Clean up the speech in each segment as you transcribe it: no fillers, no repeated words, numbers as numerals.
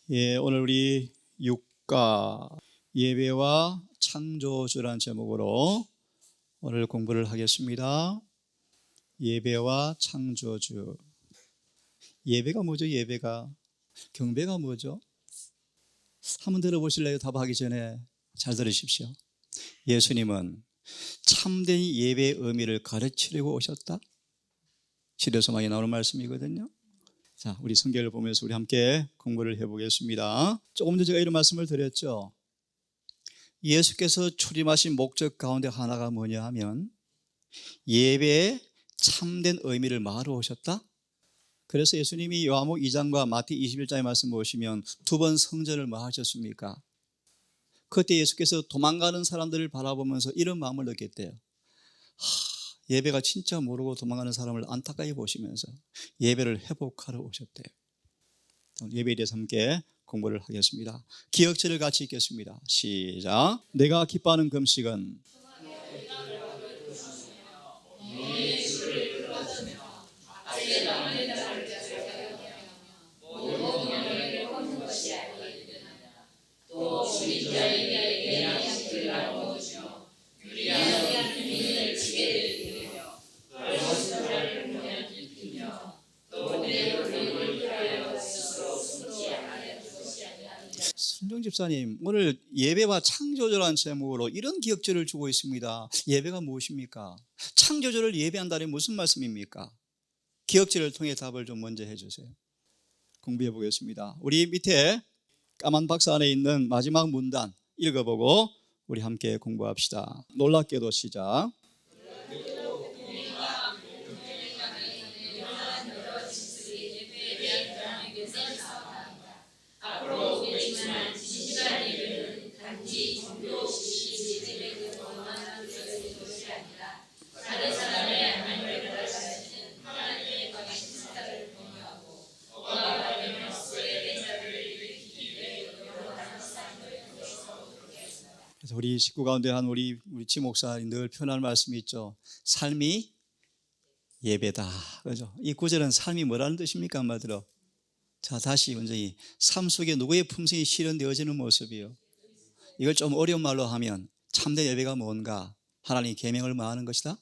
예, 오늘 우리 육가 예배와 창조주라는 제목으로 오늘 공부를 하겠습니다. 예배와 창조주. 예배가 뭐죠? 예배가 경배가 뭐죠? 한번 들어보실래요? 답하기 전에 잘 들으십시오. 예수님은 참된 예배의 의미를 가르치려고 오셨다. 시대소망에 나오는 말씀이거든요. 자, 우리 성경을 보면서 우리 함께 공부를 해보겠습니다. 조금 전 제가 이런 말씀을 드렸죠. 예수께서 출임하신 목적 가운데 하나가 뭐냐 하면 예배의 참된 의미를 말하러 오셨다. 그래서 예수님이 요한복음 2장과 마태 21장의 말씀 보시면 두 번 성전을 뭐 하셨습니까? 그때 예수께서 도망가는 사람들을 바라보면서 이런 마음을 느꼈대요. 예배가 진짜 모르고 도망가는 사람을 안타까이 보시면서 예배를 회복하러 오셨대요. 예배에 대해서 함께 공부를 하겠습니다. 기억절을 같이 읽겠습니다. 시작. 내가 기뻐하는 금식은 순정 집사님, 오늘 예배와 창조주라는 제목으로 이런 기억절을 주고 있습니다. 예배가 무엇입니까? 창조주를 예배한다는 무슨 말씀입니까? 기억절을 통해 답을 좀 먼저 해주세요. 공부해 보겠습니다. 우리 밑에 까만 박스 안에 있는 마지막 문단 읽어보고 우리 함께 공부합시다. 놀랍게도 시작. 그래서 우리 식구 가운데 한 우리 지목사님 늘 표현하는 말씀이 있죠. 삶이 예배다. 그죠? 이 구절은 삶이 뭐라는 뜻입니까? 한마디로. 자, 다시 먼저 삶 속에 누구의 품성이 실현되어지는 모습이요. 이걸 좀 어려운 말로 하면 참된 예배가 뭔가? 하나님 계명을 마하는 것이다.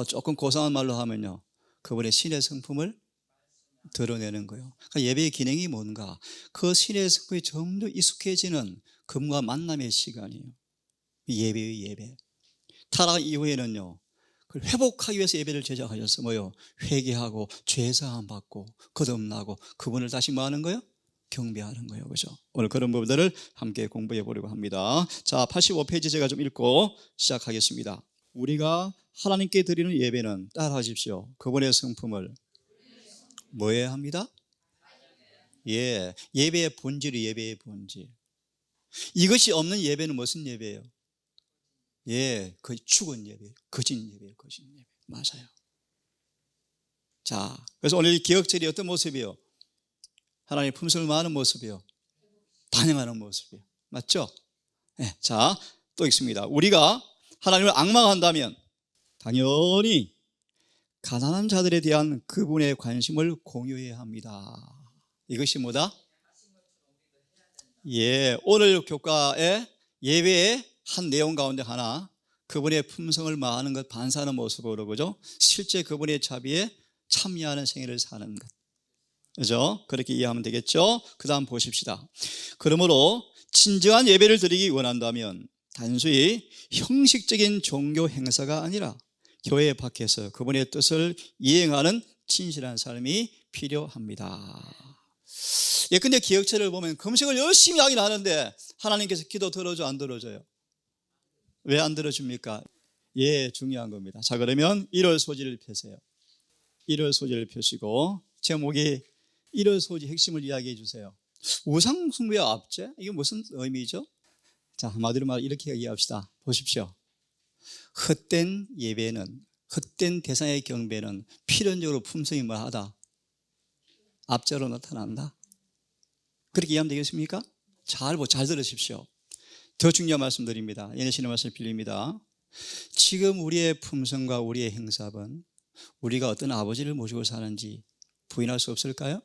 조금 고상한 말로 하면요, 그분의 신의 성품을 드러내는 거예요. 그러니까 예배의 기능이 뭔가? 그 신의 성품이 점점 익숙해지는 그분과 만남의 시간이에요. 예배의 예배. 타락 이후에는요, 그걸 회복하기 위해서 예배를 제작하셨어요. 뭐요? 회개하고 죄사함 받고 거듭나고 그분을 다시 뭐 하는 거예요? 경배하는 거예요. 그죠? 오늘 그런 부분들을 함께 공부해 보려고 합니다. 자, 85페이지 제가 좀 읽고 시작하겠습니다. 우리가 하나님께 드리는 예배는 따라 하십시오. 그분의 성품을 뭐에 합니다? 예, 예배의 본질이 예배의 본질. 이것이 없는 예배는 무슨 예배예요? 예, 거의 죽은 예배, 거짓 예배예요, 거짓 예배. 맞아요. 자, 그래서 오늘 이 기억절이 어떤 모습이요? 하나님의 품성을 마하는 모습이요. 반영하는 모습이요. 맞죠? 네, 자, 또 있습니다. 우리가 하나님을 악망한다면 당연히 가난한 자들에 대한 그분의 관심을 공유해야 합니다. 이것이 뭐다? 예, 오늘 교과의 예배의 한 내용 가운데 하나, 그분의 품성을 마하는 것, 반사하는 모습으로, 그죠? 실제 그분의 자비에 참여하는 생애를 사는 것. 그죠? 그렇게 이해하면 되겠죠? 그 다음 보십시다. 그러므로 진정한 예배를 드리기 원한다면 단순히 형식적인 종교 행사가 아니라 교회 밖에서 그분의 뜻을 이행하는 진실한 삶이 필요합니다. 예, 근데 기억절을 보면 금식을 열심히 하긴 하는데 하나님께서 기도 들어줘, 안 들어줘요? 왜 안 들어줍니까? 예, 중요한 겁니다. 자, 그러면 1월 소지를 펴세요. 1월 소지를 펴시고 제목이 1월 소지 핵심을 이야기해 주세요. 우상 숭배의 압제? 이게 무슨 의미죠? 자, 한마디로 말 이렇게 이야기합시다. 보십시오. 헛된 예배는, 헛된 대상의 경배는 필연적으로 품성이 뭐하다? 압제로 나타난다. 그렇게 이해하면 되겠습니까? 잘 들으십시오. 더 중요한 말씀 드립니다. 예내신의 말씀을 빌립니다. 지금 우리의 품성과 우리의 행사는 우리가 어떤 아버지를 모시고 사는지 부인할 수 없을까요?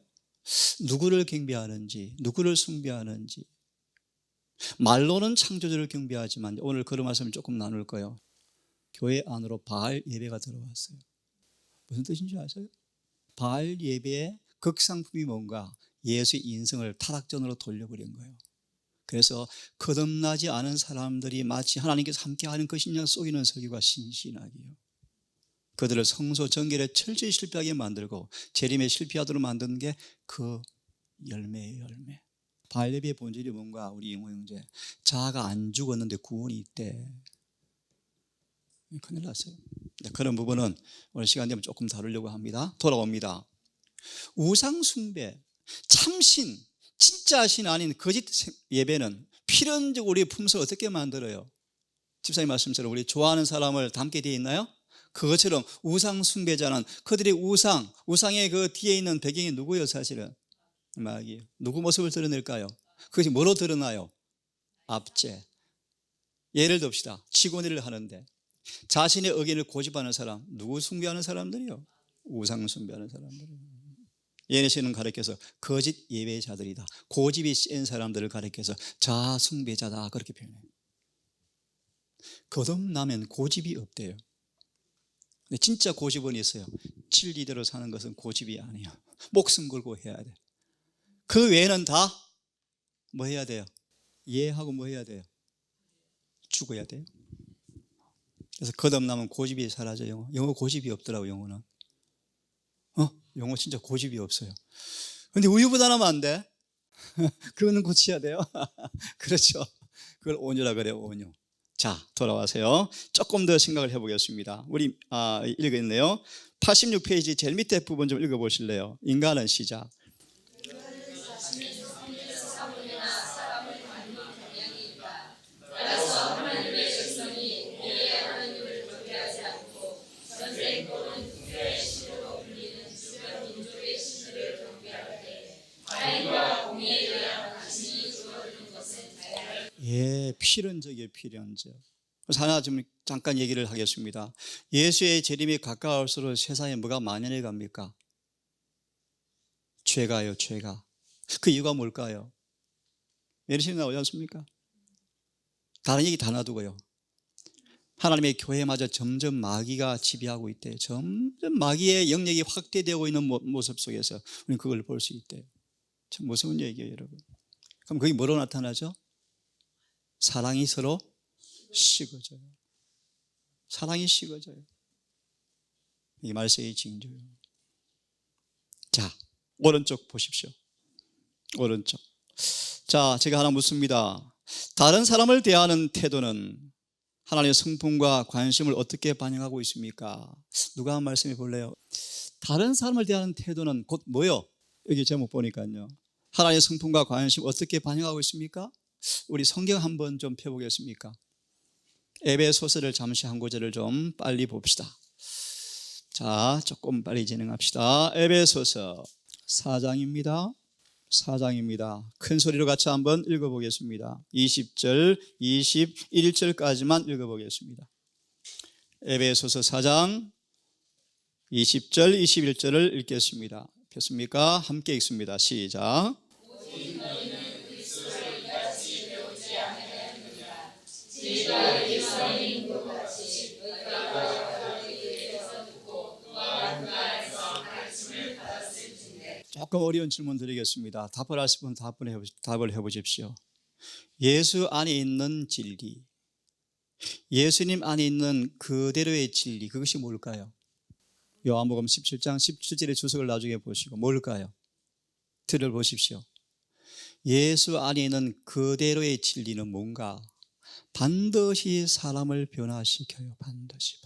누구를 경배하는지, 누구를 숭배하는지. 말로는 창조주를 경배하지만 오늘 그런 말씀을 조금 나눌 거예요. 교회 안으로 바알 예배가 들어왔어요. 무슨 뜻인지 아세요? 바알 예배의 극상품이 뭔가? 예수의 인생을 타락전으로 돌려버린 거예요. 그래서 거듭나지 않은 사람들이 마치 하나님께서 함께하는 것이냐 속이는 설교가 신신하게요. 그들을 성소 정결에 철저히 실패하게 만들고 재림에 실패하도록 만드는 게 그 열매예요, 열매. 바알 예배의 본질이 뭔가? 우리 영호 형제, 자아가 안 죽었는데 구원이 있대. 큰일 났어요. 그런 부분은 오늘 시간 되면 조금 다루려고 합니다. 돌아옵니다. 우상 숭배, 참신, 진짜 신 아닌 거짓 예배는 필연적으로 우리의 품성을 어떻게 만들어요? 집사님 말씀처럼 우리 좋아하는 사람을 닮게 되어 있나요? 그것처럼 우상 숭배자는 그들의 우상의 그 뒤에 있는 배경이 누구예요? 사실은 마귀예요. 누구 모습을 드러낼까요? 그것이 뭐로 드러나요? 압제. 예를 듭시다. 치고내리를 하는데 자신의 의견을 고집하는 사람, 누구 숭배하는 사람들이요? 우상 숭배하는 사람들이요. 예수는 가르쳐서 거짓 예배자들이다. 고집이 센 사람들을 가르쳐서 자아 숭배자다 그렇게 표현해요. 거듭나면 고집이 없대요. 근데 진짜 고집은 있어요. 진리대로 사는 것은 고집이 아니에요. 목숨 걸고 해야 돼. 그 외에는 다 뭐 해야 돼요? 이해하고 뭐 해야 돼요? 죽어야 돼요. 그래서 거듭나면 고집이 사라져요. 영어 고집이 없더라고. 영어는 영어 진짜 고집이 없어요. 근데 우유부단하면 안 돼. 그거는 고쳐야 돼요. 그렇죠. 그걸 온유라 그래요. 온유. 자, 돌아와세요. 조금 더 생각을 해보겠습니다. 우리 읽었네요. 86페이지 제일 밑에 부분 좀 읽어보실래요? 인간은 시작. 예, 필연적이에요, 필연적. 그래서 하나 좀 잠깐 얘기를 하겠습니다. 예수의 재림이 가까울수록 세상에 뭐가 만연해 갑니까? 죄가요, 죄가. 그 이유가 뭘까요? 예수님 나오지 않습니까? 다른 얘기 다 놔두고요. 하나님의 교회마저 점점 마귀가 지배하고 있대요. 점점 마귀의 영역이 확대되고 있는 모습 속에서 우리는 그걸 볼 수 있대요. 참 무서운 얘기예요, 여러분. 그럼 그게 뭐로 나타나죠? 사랑이 서로 식어져요. 사랑이 식어져요. 이게 말세의 징조예요. 자, 오른쪽 보십시오. 오른쪽. 자, 제가 하나 묻습니다. 다른 사람을 대하는 태도는 하나님의 성품과 관심을 어떻게 반영하고 있습니까? 누가 한 말씀해 볼래요? 다른 사람을 대하는 태도는 곧 뭐요? 여기 제목 보니까요. 하나님의 성품과 관심 어떻게 반영하고 있습니까? 우리 성경 한번 좀 펴보겠습니까? 에베소서를 잠시 한 구절을 좀 빨리 봅시다. 자, 조금 빨리 진행합시다. 에베소서 4장입니다. 4장입니다. 큰 소리로 같이 한번 읽어보겠습니다. 20절, 21절까지만 읽어보겠습니다. 에베소서 4장 20절, 21절을 읽겠습니다. 폈습니까? 함께 읽습니다. 시작. 조금 어려운 질문 드리겠습니다. 답을 하실 분 답을 해보십시오. 예수 안에 있는 진리, 예수님 안에 있는 그대로의 진리, 그것이 뭘까요? 요한복음 17장 17절의 주석을 나중에 보시고 뭘까요? 들어보십시오. 예수 안에 있는 그대로의 진리는 뭔가? 반드시 사람을 변화시켜요. 반드시.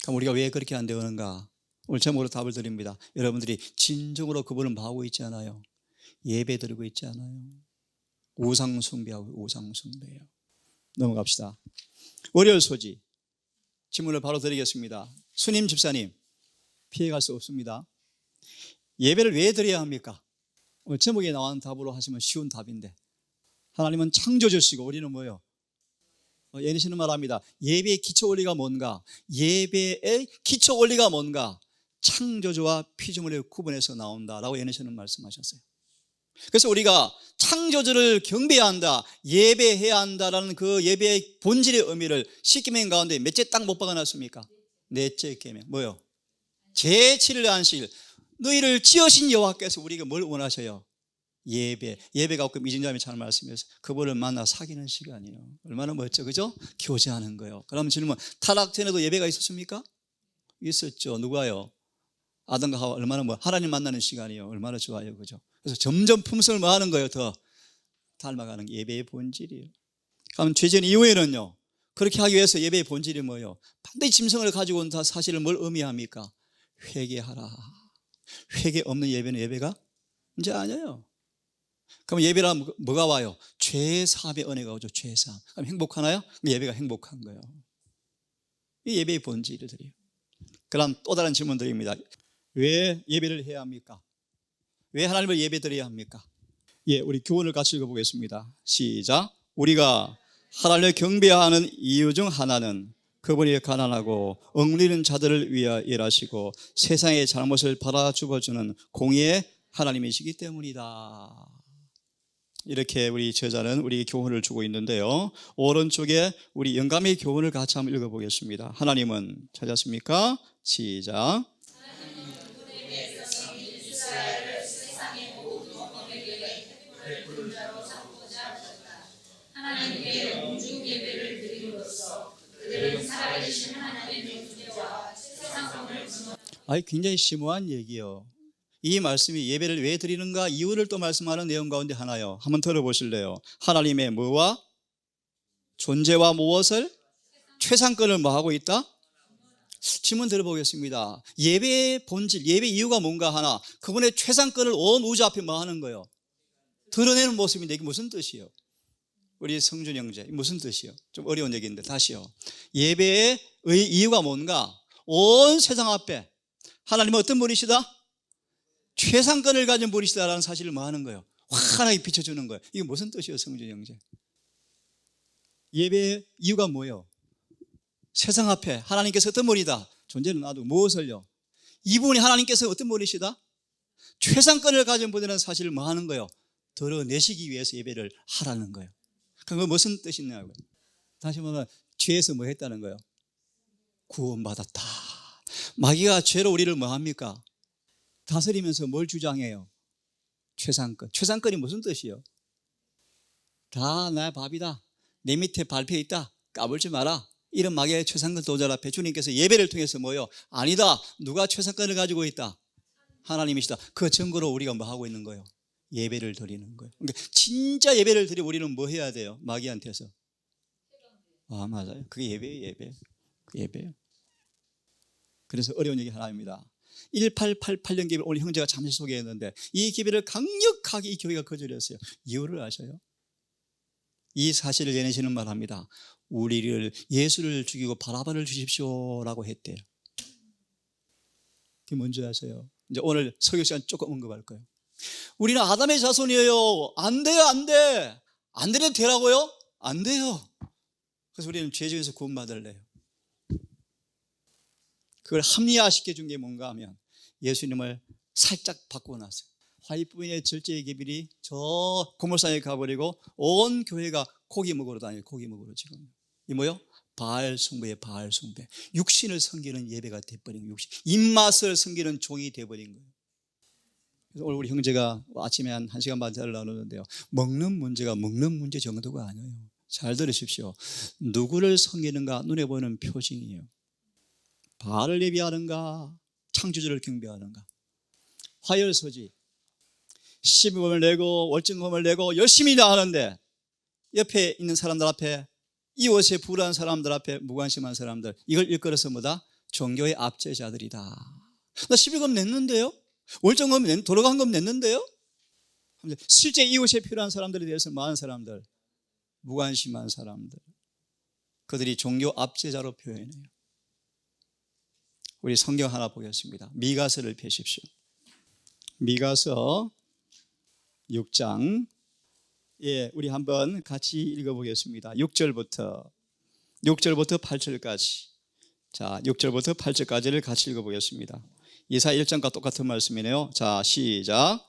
그럼 우리가 왜 그렇게 안 되는가? 오늘 제목으로 답을 드립니다. 여러분들이 진정으로 그분을 봐오고 있지 않아요. 예배 드리고 있지 않아요. 우상 숭배예요. 넘어갑시다. 월요일 소지 질문을 바로 드리겠습니다. 수님 집사님, 피해갈 수 없습니다. 예배를 왜 드려야 합니까? 오늘 제목에 나온 답으로 하시면 쉬운 답인데, 하나님은 창조주시고 우리는 뭐예요? 예니시는 말합니다. 예배의 기초 원리가 뭔가? 예배의 기초 원리가 뭔가? 창조주와 피조물을 구분해서 나온다라고 예언에서는 말씀하셨어요. 그래서 우리가 창조주를 경배해야 한다, 예배해야 한다라는 그 예배의 본질의 의미를 십계명 가운데 몇째 딱 못 박아놨습니까? 넷째 계명 뭐요? 제7일 안식일. 너희를 지으신 여호와께서 우리가 뭘 원하셔요? 예배가 없고 미진자님이 잘 말씀해서 그분을 만나 사귀는 시간이에요. 얼마나 멋져, 그죠? 교제하는 거예요. 그러면 질문, 타락 전에도 예배가 있었습니까? 있었죠. 누가요? 아담과 하와 얼마나 하나님 만나는 시간이에요. 얼마나 좋아요, 그죠? 그래서 점점 품성을 뭐 하는 거예요? 더 닮아가는 게 예배의 본질이에요. 그럼 죄전 이후에는요, 그렇게 하기 위해서 예배의 본질이 뭐예요? 반드시 짐승을 가지고 온 사실을 뭘 의미합니까? 회개하라. 회개 없는 예배는 예배가 이제 아니에요. 그럼 예배라 뭐가 와요? 죄사함의 은혜가 오죠. 죄사함. 그럼 행복하나요? 예배가 행복한 거예요. 이 예배의 본질이들이에요. 그럼 또 다른 질문 드립니다. 왜 예배를 해야 합니까? 왜 하나님을 예배드려야 합니까? 우리 교훈을 같이 읽어보겠습니다. 시작. 우리가 하나님을 경배하는 이유 중 하나는 그분이 가난하고 억눌리는 자들을 위하여 일하시고 세상의 잘못을 바라주어주는 공의의 하나님이시기 때문이다. 이렇게 우리 제자는 우리 교훈을 주고 있는데요, 오른쪽에 우리 영감의 교훈을 같이 한번 읽어보겠습니다. 하나님은 찾았습니까? 시작. 하나님께 공중 예배를 드림으로써 그들은 살아계신 하나님의 존재와 세상성을 굉장히 심오한 얘기예요. 이 말씀이 예배를 왜 드리는가 이유를 또 말씀하는 내용 가운데 하나요. 한번 들어보실래요? 하나님의 뭐와 존재와 무엇을 최상권을 뭐 하고 있다? 질문 들어보겠습니다. 예배의 본질, 예배 이유가 뭔가 하나, 그분의 최상권을 온 우주 앞에 뭐 하는 거예요? 드러내는 모습인데 이게 무슨 뜻이에요? 우리 성준 형제, 무슨 뜻이요? 좀 어려운 얘기인데 다시요. 예배의 이유가 뭔가? 온 세상 앞에 하나님은 어떤 분이시다? 최상권을 가진 분이시다라는 사실을 뭐 하는 거예요? 환하게 비춰주는 거예요. 이게 무슨 뜻이에요, 성준 형제? 예배의 이유가 뭐예요? 세상 앞에 하나님께서 어떤 분이다? 존재는 놔두고 무엇을요? 이분이 하나님께서 어떤 분이시다? 최상권을 가진 분이라는 사실을 뭐 하는 거예요? 드러내시기 위해서 예배를 하라는 거예요. 그건 무슨 뜻이냐고요? 다시 말하면 죄에서 뭐 했다는 거예요? 구원받았다. 마귀가 죄로 우리를 뭐 합니까? 다스리면서 뭘 주장해요? 최상권. 최상권이 무슨 뜻이에요? 다 나의 밥이다. 내 밑에 밟혀 있다. 까불지 마라. 이런 마귀의 최상권 도전 앞에 주님께서 예배를 통해서 뭐요? 아니다. 누가 최상권을 가지고 있다? 하나님이시다. 그 증거로 우리가 뭐 하고 있는 거예요? 예배를 드리는 거예요. 그러니까 진짜 예배를 드리고 우리는 뭐 해야 돼요? 마귀한테서. 맞아요. 그게 예배예요. 예배예요. 그래서 어려운 얘기 하나입니다. 1888년 기별 오늘 형제가 잠시 소개했는데 이 기별을 강력하게 이 교회가 거절했어요. 이유를 아셔요? 이 사실을 예내시는 말합니다. 우리를 예수를 죽이고 바라바를 주십시오라고 했대요. 그게 뭔지 아세요? 이제 오늘 설교 시간 조금 언급할 거예요. 우리는 아담의 자손이에요. 안 돼요, 안 돼. 안 되면 되라고요? 안 돼요. 그래서 우리는 죄 중에서 구원받을래요. 그걸 합리화시켜 준 게 뭔가 하면 예수님을 살짝 바꿔놨어요. 화이트부인의 절제의 계bil이 저 고물상에 가버리고 온 교회가 고기 먹으러 다녀요. 고기 먹으러 지금. 이 뭐요? 바알 숭배의 바알 숭배. 육신을 섬기는 예배가 돼버린 거예요. 입맛을 섬기는 종이 돼버린 거예요. 그래서 오늘 우리 형제가 아침에 한 1시간 반 대화를 나누는데요, 먹는 문제가 먹는 문제 정도가 아니에요. 잘 들으십시오. 누구를 섬기는가 눈에 보이는 표징이에요. 바알을 예배하는가 창조주를 경배하는가. 화열서지 12금을 내고 월증금을 내고 열심히 다 하는데 옆에 있는 사람들 앞에, 이웃에 불우한 사람들 앞에 무관심한 사람들, 이걸 일컬어서 뭐다? 종교의 압제자들이다. 나 12금 냈는데요? 월정금 돌아간 금 냈는데요? 실제 이웃에 필요한 사람들에 대해서 많은 사람들, 무관심한 사람들, 그들이 종교 압제자로 표현해요. 우리 성경 하나 보겠습니다. 미가서를 펴십시오. 미가서 6장, 우리 한번 같이 읽어보겠습니다. 6절부터 8절까지. 자, 6절부터 8절까지를 같이 읽어보겠습니다. 이사야 1장과 똑같은 말씀이네요. 자, 시작.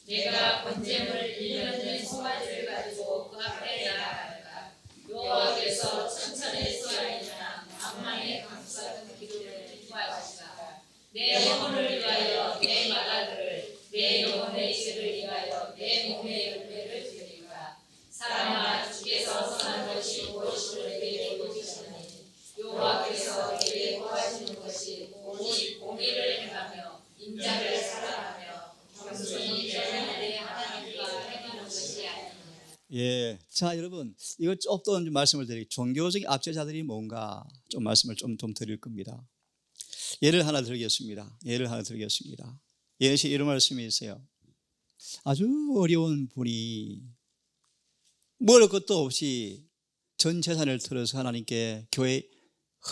내가 번제물 1년된 소가지를 가지고 그 앞에 나아갈까. 여호와께서 천천의 수양이나 망망의 강수같은 기도를 기뻐하시다. 내 영혼을 위하여 내 마다들을, 내 영혼의 죄를 위하여 내 몸의 열매를 드리리까. 사람아, 주께서 선한 것이 무엇이로 내게 보이시나니 여호와께서 내게 구하시는 것이 오직 공의를 행하며 인자를 사랑하며 겸손히 내 하나님과 행하는 것이 아니냐. 예. 자, 여러분, 이거 좀 말씀을 드릴게요. 종교적인 압제자들이 뭔가 좀 말씀을 좀 드릴 겁니다. 예를 하나 들겠습니다. 예시 이런 말씀이 있어요. 아주 어려운 분이 뭘 것도 없이 전 재산을 털어서 하나님께 교회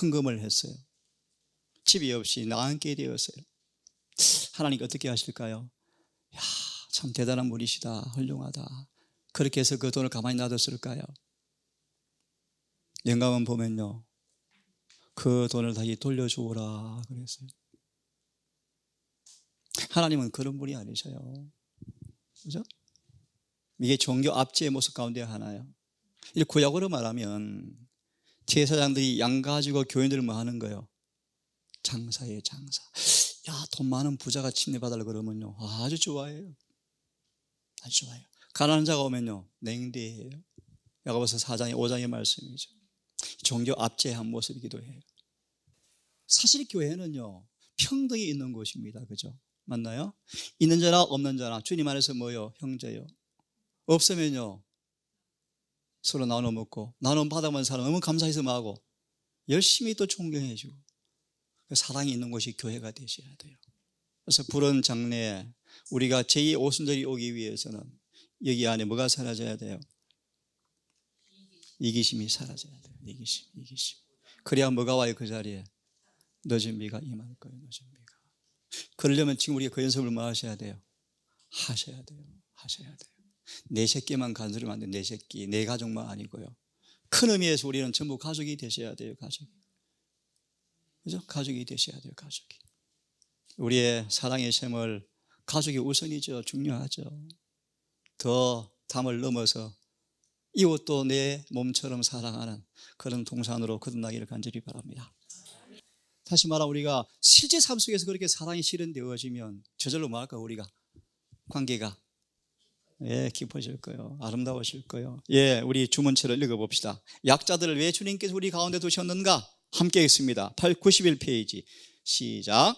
헌금을 했어요. 집이 없이 나앉게 되었어요. 하나님께 어떻게 하실까요? 야, 참 대단한 분이시다. 훌륭하다. 그렇게 해서 그 돈을 가만히 놔뒀을까요? 영감은 보면요, 그 돈을 다시 돌려주오라 그랬어요. 하나님은 그런 분이 아니셔요. 그죠? 이게 종교 압제의 모습 가운데 하나예요. 이 구약으로 말하면 제사장들이 양 가지고 교인들을 뭐 하는 거예요? 장사예요, 장사. 야, 돈 많은 부자가 침례받으려고 그러면요, 아주 좋아해요. 아주 좋아요. 가난한 자가 오면요, 냉대해요. 야고보서 4장의 5장의 말씀이죠. 종교 압제한 모습이기도 해요. 사실 교회는요, 평등이 있는 곳입니다. 그죠? 맞나요? 있는 자나 없는 자나 주님 안에서 뭐요? 형제요. 없으면요, 서로 나눠 먹고 나눠 받아만 사람 너무 감사해서 뭐하고 열심히 또 존경해 주고 사랑이 있는 곳이 교회가 되셔야 돼요. 그래서 부른 장래에 우리가 제2 오순절이 오기 위해서는 여기 안에 뭐가 사라져야 돼요? 이기심이 사라져야 돼요. 이기심. 그래야 뭐가 와요? 그 자리에 늦은 비가 임할 거예요. 늦은 비가. 그러려면 지금 우리가 그 연습을 뭐 하셔야 돼요? 하셔야 돼요. 내 새끼만 간수를 안 돼. 내 새끼, 내 가족만 아니고요. 큰 의미에서 우리는 전부 가족이 되셔야 돼요. 그죠? 가족이 되셔야 돼요. 가족이. 우리의 사랑의 셈을 가족이 우선이죠. 중요하죠. 더 담을 넘어서 이웃도 내 몸처럼 사랑하는 그런 동산으로 거듭나기를 간절히 바랍니다. 다시 말하면 우리가 실제 삶 속에서 그렇게 사랑이 실현되어지면 저절로 뭐 할까? 우리가 관계가 깊어질 거예요. 아름다워질 거예요. 우리 주문체를 읽어봅시다. 약자들을 왜 주님께서 우리 가운데 두셨는가? 함께 읽습니다. 91페이지 시작.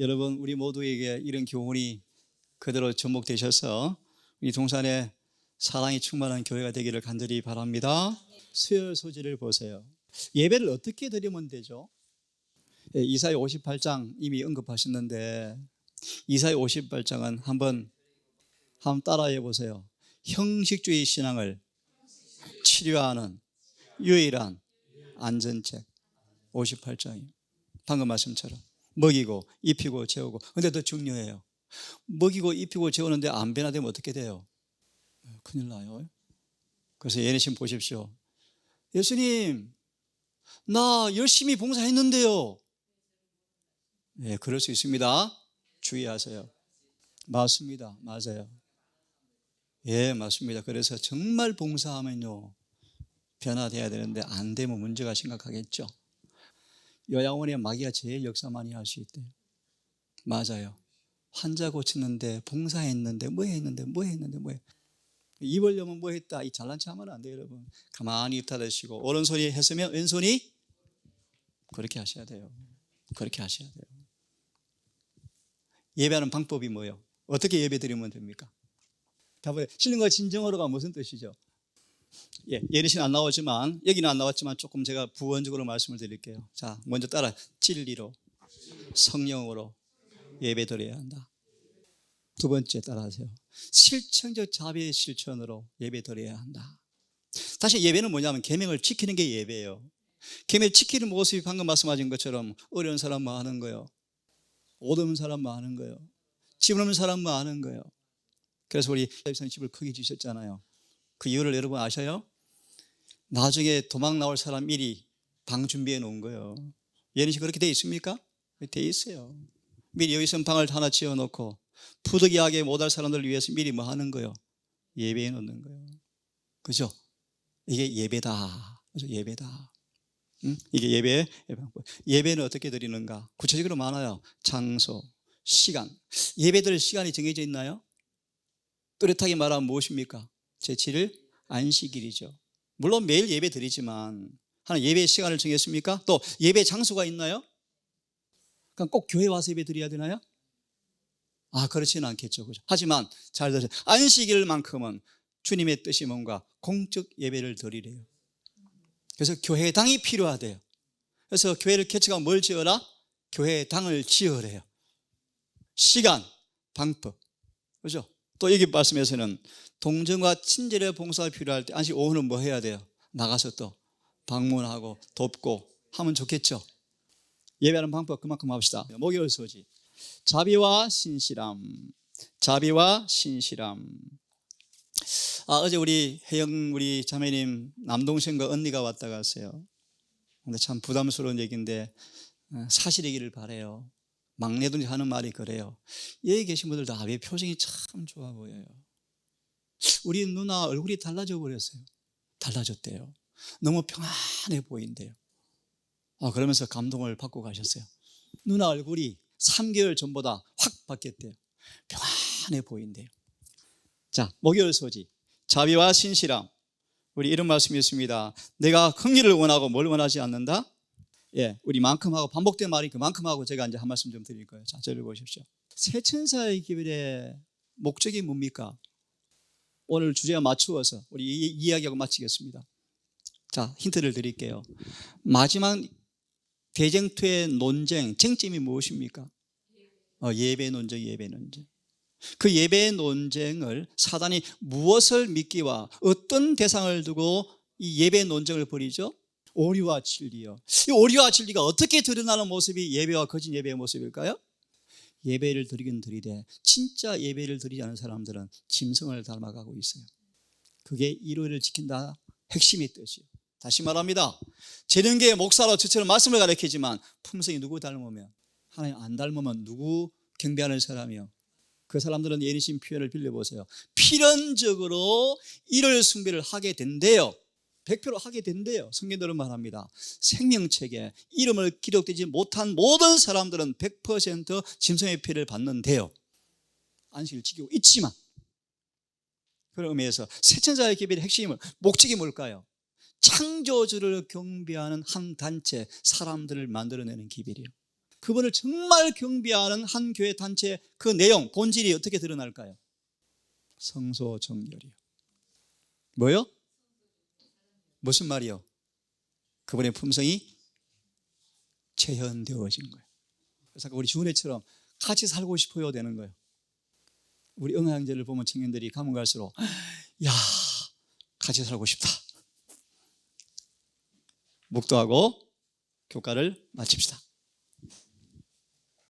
여러분, 우리 모두에게 이런 교훈이 그대로 접목되셔서 이 동산에 사랑이 충만한 교회가 되기를 간절히 바랍니다. 수요 소지를 보세요. 예배를 어떻게 드리면 되죠? 이사야 58장 이미 언급하셨는데 이사야 58장은 한번 따라해 보세요. 형식주의 신앙을 치료하는 유일한 안전책 58장이에요. 방금 말씀처럼 먹이고 입히고 재우고. 근데 더 중요해요. 먹이고 입히고 재우는데 안 변화되면 어떻게 돼요? 큰일 나요. 그래서 예수님 보십시오. 예수님, 나 열심히 봉사했는데요. 그럴 수 있습니다. 주의하세요. 맞습니다. 맞아요. 맞습니다. 그래서 정말 봉사하면요, 변화돼야 되는데 안 되면 문제가 심각하겠죠. 요양원에 마귀가 제일 역사 많이 할 수 있대요. 맞아요. 환자 고치는데 봉사했는데 뭐 했는데 입 벌려면 뭐 했다. 이 잘난 체 하면 안 돼요, 여러분. 가만히 입 닫으시고 오른손이 했으면 왼손이 그렇게 하셔야 돼요. 예배하는 방법이 뭐예요? 어떻게 예배 드리면 됩니까? 신령과 진정으로가 무슨 뜻이죠? 예리신 안 나오지만 여기는 안 나왔지만 조금 제가 부언적으로 말씀을 드릴게요. 자, 먼저 따라. 진리로 성령으로 예배드려야 한다. 두 번째 따라하세요. 실천적 자비의 실천으로 예배드려야 한다. 다시 예배는 뭐냐면 계명을 지키는 게 예배예요. 계명을 지키는 모습이 방금 말씀하신 것처럼 어려운 사람만 하는 거예요. 옷 없는 사람만 하는 거예요. 집 없는 사람만 하는 거예요. 그래서 우리 하나님 집을 크게 주셨잖아요. 그 이유를 여러분 아셔요? 나중에 도망 나올 사람 미리 방 준비해 놓은 거예요. 예린 씨 그렇게 돼 있습니까? 돼 있어요. 미리 여기서 방을 하나 지어 놓고 부득이하게 못할 사람들을 위해서 미리 뭐 하는 거예요? 예배해 놓는 거예요. 그죠? 이게 예배다. 그죠? 예배다. 응? 이게 예배의 방법. 예배는 어떻게 드리는가? 구체적으로 많아요. 장소, 시간. 예배 드릴 시간이 정해져 있나요? 뚜렷하게 말하면 무엇입니까? 제7일 안식일이죠. 물론 매일 예배 드리지만 하나 예배 시간을 정했습니까? 또 예배 장소가 있나요? 그럼 꼭 교회 와서 예배 드려야 되나요? 그렇지는 않겠죠. 그죠? 하지만 잘 들으세요. 안식일만큼은 주님의 뜻이 뭔가 공적 예배를 드리래요. 그래서 교회당이 필요하대요. 그래서 교회를 개척하면 뭘 지어라? 교회당을 지으래요. 시간, 방법. 그죠? 또 여기 말씀에서는 동정과 친절의 봉사가 필요할 때 안식 오후는 뭐 해야 돼요? 나가서 또 방문하고 돕고 하면 좋겠죠. 예배하는 방법 그만큼 합시다. 목요일 소지. 자비와 신실함. 자비와 신실함. 어제 우리 혜영 우리 자매님 남동생과 언니가 왔다 갔어요. 근데 참 부담스러운 얘기인데 사실이기를 바라요. 막내들이 하는 말이 그래요. 여기 계신 분들 다 왜 표정이 참 좋아 보여요. 우리 누나 얼굴이 달라져 버렸어요. 달라졌대요. 너무 평안해 보인대요. 그러면서 감동을 받고 가셨어요. 누나 얼굴이 3개월 전보다 확 바뀌었대요. 평안해 보인대요. 자, 목요일 소지. 자비와 신실함. 우리 이런 말씀이 있습니다. 내가 긍휼을 원하고 뭘 원하지 않는다? 우리 만큼하고 반복된 말이 그만큼하고 제가 이제 한 말씀 좀 드릴 거예요. 자, 저를 보십시오. 새 천사의 기별의 목적이 뭡니까? 오늘 주제와 맞추어서 우리 이야기하고 마치겠습니다. 자, 힌트를 드릴게요. 마지막 대쟁투의 논쟁, 쟁점이 무엇입니까? 예배 논쟁, 예배 논쟁. 그 예배 논쟁을 사단이 무엇을 믿기와 어떤 대상을 두고 이 예배 논쟁을 벌이죠? 오류와 진리요. 이 오류와 진리가 어떻게 드러나는 모습이 예배와 거짓 예배의 모습일까요? 예배를 드리긴 드리되 진짜 예배를 드리지 않은 사람들은 짐승을 닮아가고 있어요. 그게 일요일을 지킨다 핵심의 뜻이에요. 다시 말합니다. 재능계의 목사로 저처럼 말씀을 가르치지만 품성이 누구 닮으면? 하나님 안 닮으면 누구 경배하는 사람이요? 그 사람들은 예리신 표현을 빌려보세요. 필연적으로 일요일 숭배를 하게 된대요. 100% 하게 된대요. 성경대로 말합니다. 생명책에 이름을 기록되지 못한 모든 사람들은 100% 짐승의 피를 받는데요. 안식을 지키고 있지만 그런 의미에서 새천사의 기별의 핵심은 목적이 뭘까요? 창조주를 경배하는 한 단체 사람들을 만들어내는 기별이에요. 그분을 정말 경배하는 한 교회 단체 그 내용 본질이 어떻게 드러날까요? 성소정결이요. 뭐요? 무슨 말이요? 그분의 품성이 재현되어진 거예요. 그래서 우리 주은혜처럼 같이 살고 싶어야 되는 거예요. 우리 응아형제를 보면 청년들이 가면 갈수록 야 같이 살고 싶다. 묵도하고 교가를 마칩시다.